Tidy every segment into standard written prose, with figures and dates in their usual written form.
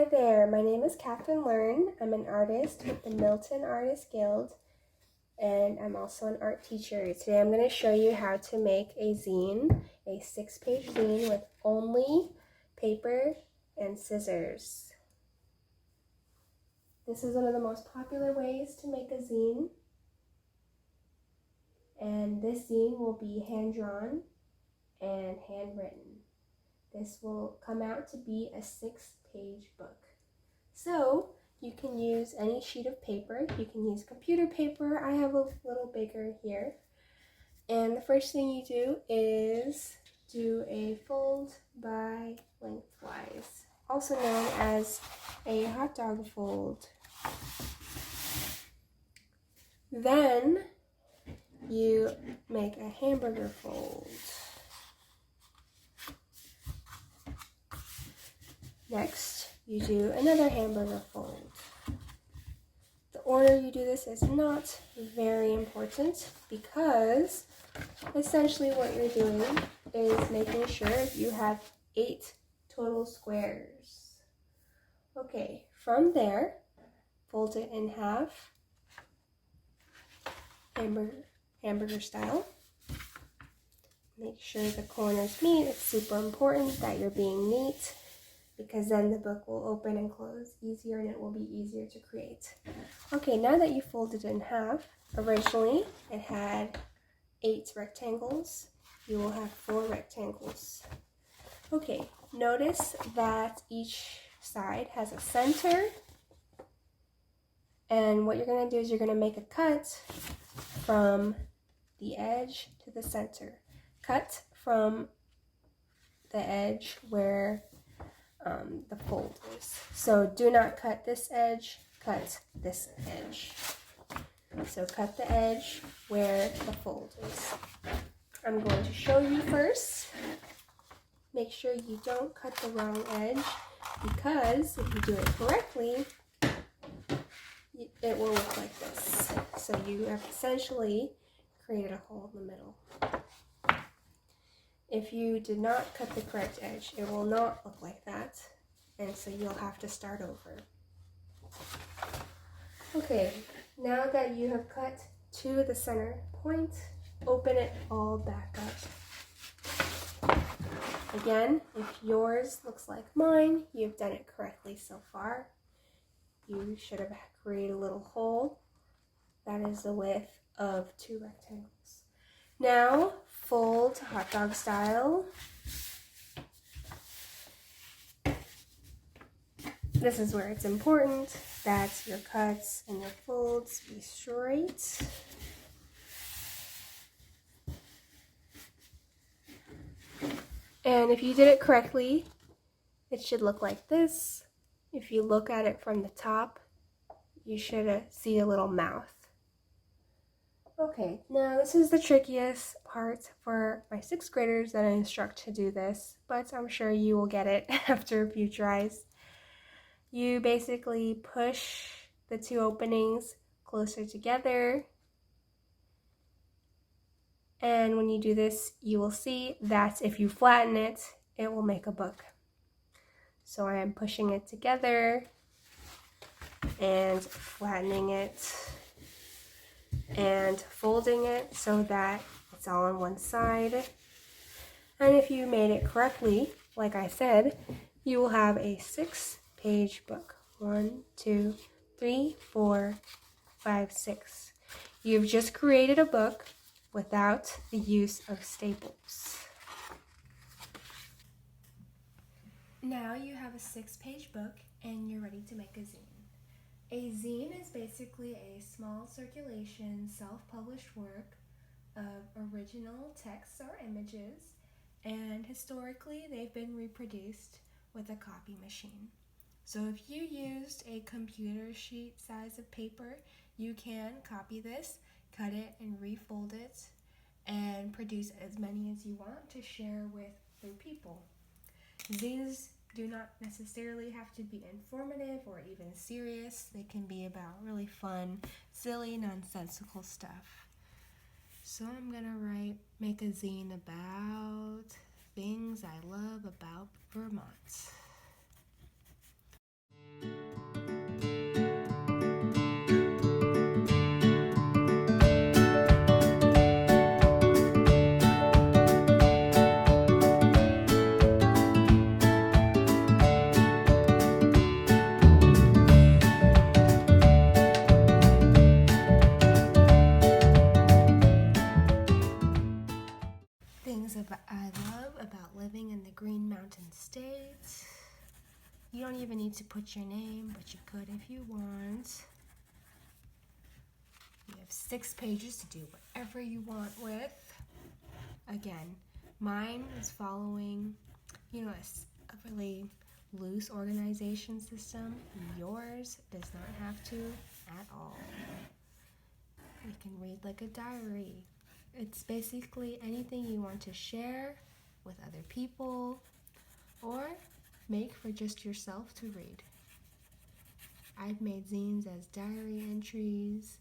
Hi there, my name is Katherine Leung. I'm an artist with the Milton Artist Guild, and I'm also an art teacher. Today I'm going to show you how to make a zine, a 6-page zine with only paper and scissors. This is one of the most popular ways to make a zine, and this zine will be hand-drawn and handwritten. This will come out to be a 6-page book. So you can use any sheet of paper. You can use computer paper. I have a little bigger here. And the first thing you do is do a fold by lengthwise, also known as a hot dog fold. Then you make a hamburger fold. Next, you do another hamburger fold. The order you do this is not very important because essentially what you're doing is making sure you have 8 total squares. Okay, from there, fold it in half, hamburger style. Make sure the corners meet. It's super important that you're being neat, because then the book will open and close easier and it will be easier to create. Okay, now that you folded it in half, originally it had 8 rectangles. You will have 4 rectangles. Okay, notice that each side has a center, and what you're going to do is you're going to make a cut from the edge to the center. Cut from the edge where the fold is. So do not cut this edge, cut this edge. So cut the edge where the fold is. I'm going to show you first. Make sure you don't cut the wrong edge, because if you do it correctly, it will look like this. So you have essentially created a hole in the middle. If you did not cut the correct edge, it will not look like that, and so you'll have to start over. Okay, now that you have cut to the center point, open it all back up. Again, if yours looks like mine, you've done it correctly so far. You should have created a little hole. That is the width of 2 rectangles. Now, fold hot dog style. This is where it's important that your cuts and your folds be straight. And if you did it correctly, it should look like this. If you look at it from the top, you should see a little mouth. Okay, now this is the trickiest part for my 6th graders that I instruct to do this, but I'm sure you will get it after a few tries. You basically push the 2 openings closer together, and when you do this, you will see that if you flatten it, it will make a book. So I am pushing it together and flattening it and folding it so that it's all on one side. And if you made it correctly, like I said, you will have a 6-page book. 1, 2, 3, 4, 5, 6. You've just created a book without the use of staples. Now you have a 6-page book and you're ready to make a zine. A zine is basically a small circulation, self-published work of original texts or images, and historically they've been reproduced with a copy machine. So if you used a computer sheet size of paper, you can copy this, cut it, and refold it, and produce as many as you want to share with other people. Zines do not necessarily have to be informative or even serious. They can be about really fun, silly, nonsensical stuff. So I'm gonna make a zine about things I love about Vermont. things I love about living in the Green Mountain State. You don't even need to put your name, but you could if you want. You have 6 pages to do whatever you want with. Again, mine is following, a really loose organization system. Yours does not have to at all. You can read like a diary. It's basically anything you want to share with other people or make for just yourself to read. I've made zines as diary entries,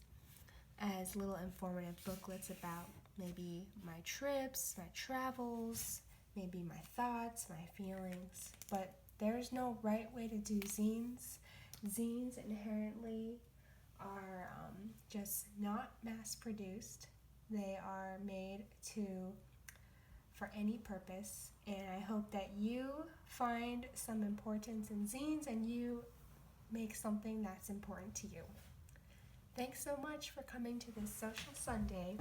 as little informative booklets about maybe my trips, my travels, maybe my thoughts, my feelings. But there's no right way to do zines. Zines inherently are just not mass produced. They are made for any purpose, and I hope that you find some importance in zines and you make something that's important to you. Thanks so much for coming to this Social Sunday.